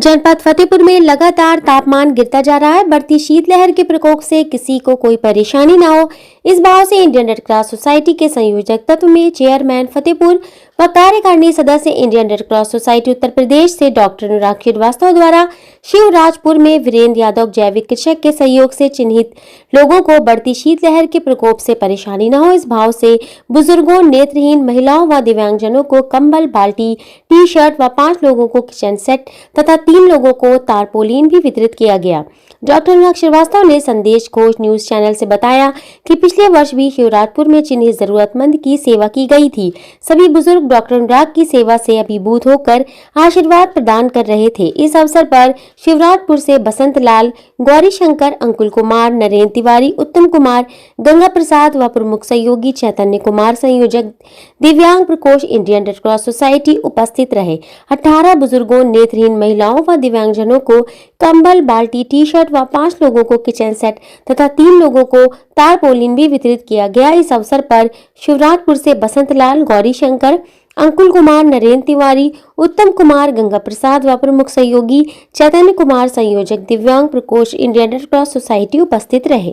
जनपद फतेहपुर में लगातार तापमान गिरता जा रहा है। बढ़ती शीतलहर के प्रकोप से किसी को कोई परेशानी न हो, इस भाव से इंडियन रेड क्रॉस सोसाइटी के संयोजक तत्व में चेयरमैन फतेहपुर व कार्यकारिणी सदस्य Indian red cross society Uttar Pradesh से डॉक्टर अनुराग श्रीवास्तव द्वारा शिवराजपुर में वीरेंद्र यादव जैविक कृषक के सहयोग से चिन्हित लोगों को बढ़ती शीतलहर के प्रकोप से परेशानी न हो, इस भाव से बुजुर्गों, नेत्रहीन महिलाओं व दिव्यांगजनों को कंबल, बाल्टी, टी शर्ट व 5 लोगों को किचन सेट तथा 3 लोगों को तारपोलिन भी वितरित किया गया। डॉक्टर अनुराग श्रीवास्तव ने संदेश घोष न्यूज चैनल से बताया कि पिछले वर्ष भी शिवराजपुर में चिन्हित जरूरतमंद की सेवा की गई थी। सभी बुजुर्ग डॉक्टर अनुराग की सेवा से अभिभूत होकर आशीर्वाद प्रदान कर रहे थे। इस अवसर पर शिवराजपुर से बसंत लाल, गौरी शंकर, अंकुल कुमार, नरेंद्र तिवारी, उत्तम कुमार, गंगा प्रसाद व प्रमुख सहयोगी चैतन्य कुमार, संयोजक दिव्यांग प्रकोष्ठ इंडियन रेड क्रॉस सोसाइटी उपस्थित रहे। 18 बुजुर्गों, नेत्रहीन महिलाओं व दिव्यांगजनों को कंबल, बाल्टी, टी शर्ट व 5 लोगों को किचन सेट तथा 3 लोगों को तारपोलिन भी वितरित किया गया। इस अवसर पर शिवराजपुर से बसंत लाल, गौरी शंकर, अंकुल कुमार, नरेंद्र तिवारी, उत्तम कुमार, गंगा प्रसाद व प्रमुख सहयोगी चैतन्य कुमार, संयोजक दिव्यांग प्रकोष्ठ इंडियन रेड क्रॉस सोसाइटी उपस्थित रहे।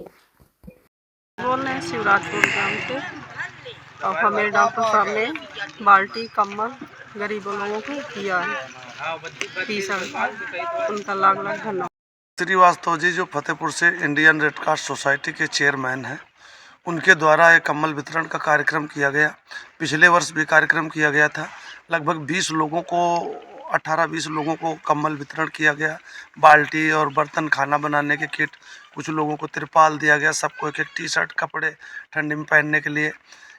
बोल रहे हैं शिवराजपुर ग्राम से। और हमें डॉक्टर साहब ने बाल्टी, कम्बल गरीब लोगों को किया है, टी-शर्ट, उनका लाख लाख धन्यवाद। श्रीवास्तव जी जो फतेहपुर से इंडियन रेड क्रॉस सोसाइटी के चेयरमैन हैं, उनके द्वारा एक कम्बल वितरण का कार्यक्रम किया गया। पिछले वर्ष भी कार्यक्रम किया गया था। लगभग 20 लोगों को 18-20 लोगों को कम्बल वितरण किया गया। बाल्टी और बर्तन, खाना बनाने के किट, कुछ लोगों को तिरपाल दिया गया, सबको एक एक टी शर्ट, कपड़े ठंडी में पहनने के लिए।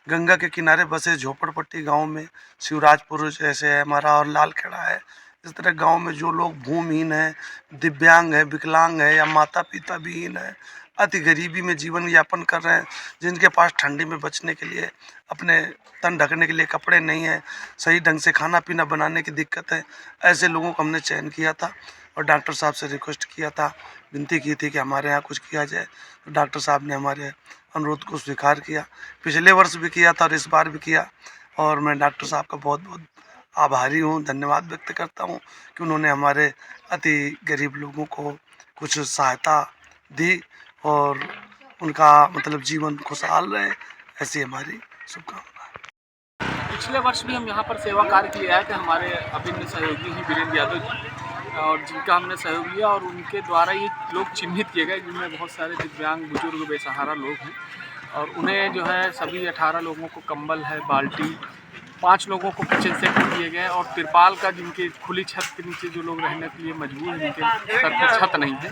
गंगा के किनारे बसे झोपड़पट्टी गांव में, शिवराजपुर जैसे है हमारा और लालखेड़ा है, इस तरह गांव में जो लोग भूमिहीन हैं, दिव्यांग है, विकलांग है या माता पिता विहीन है, अति गरीबी में जीवन यापन कर रहे हैं, जिनके पास ठंडी में बचने के लिए, अपने तन ढकने के लिए कपड़े नहीं है, सही ढंग से खाना पीना बनाने की दिक्कत है, ऐसे लोगों को हमने चयन किया था और डॉक्टर साहब से रिक्वेस्ट किया था, विनती की थी कि हमारे यहाँ कुछ किया जाए। तो डॉक्टर साहब ने हमारे अनुरोध को स्वीकार किया। पिछले वर्ष भी किया था और इस बार भी किया, और मैं डॉक्टर साहब का बहुत बहुत आभारी हूँ, धन्यवाद व्यक्त करता हूँ कि उन्होंने हमारे अति गरीब लोगों को कुछ सहायता दी और उनका मतलब जीवन खुशहाल रहे, ऐसी हमारी शुभकामना। पिछले वर्ष भी हम यहाँ पर सेवा कार्य के लिए आए थे। हमारे अभिन्न सहयोगी हैं वीरेंद्र यादव जी, और जिनका हमने सहयोग लिया और उनके द्वारा ये लोग चिन्हित किए गए, जिनमें बहुत सारे दिव्यांग, बुजुर्ग, बेसहारा लोग हैं, और उन्हें जो है सभी 18 लोगों को कंबल है, बाल्टी, 5 लोगों को किचन सेट दिए गए और तिरपाल का, जिनके खुली छत के नीचे जो लोग रहने के लिए मजबूर हैं, जिनके सर पर छत नहीं है,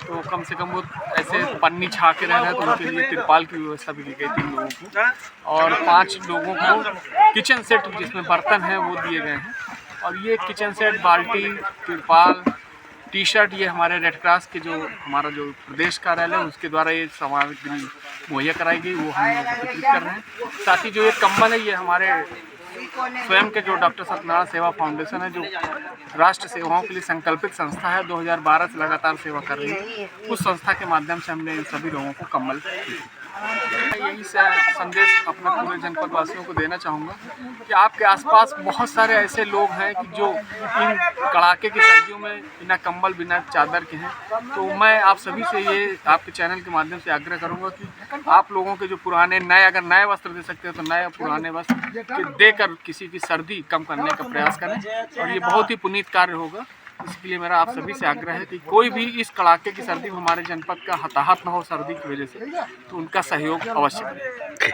तो कम से कम वो ऐसे पन्नी छा के रह रहे हैं, तो उनके लिए तिरपाल की व्यवस्था भी की गई 3 लोगों को, और 5 लोगों को किचन सेट जिसमें बर्तन हैं वो दिए गए हैं। और ये किचन सेट, बाल्टी, तिरपाल, टी शर्ट, ये हमारे रेड क्रॉस के जो हमारा जो प्रदेश कार्यालय है उसके द्वारा ये सामग्री मुहैया कराई गई, वो हम वितरित कर रहे हैं। साथ ही जो ये कंबल है, ये हमारे स्वयं के जो डॉक्टर सत्यनारायण सेवा फाउंडेशन है, जो राष्ट्र सेवाओं के लिए संकल्पित संस्था है, 2012 से लगातार सेवा कर रही है, उस संस्था के माध्यम से हमने इन सभी लोगों को कंबल यही संदेश अपने पूरे जनपद वासियों को देना चाहूँगा कि आपके आसपास बहुत सारे ऐसे लोग हैं कि जो इन कड़ाके की सर्दियों में बिना कंबल, बिना चादर के हैं। तो मैं आप सभी से ये आपके चैनल के माध्यम से आग्रह करूँगा कि आप लोगों के जो पुराने, नए, अगर नए वस्त्र दे सकते हो तो नए, पुराने वस्त्र देकर किसी की सर्दी कम करने का प्रयास करें, और ये बहुत ही पुनीत कार्य होगा। इसके लिए मेरा आप सभी से आग्रह है कि कोई भी इस कड़ाके की सर्दी में हमारे जनपद का हताहत न हो सर्दी की वजह से, तो उनका सहयोग अवश्य करें।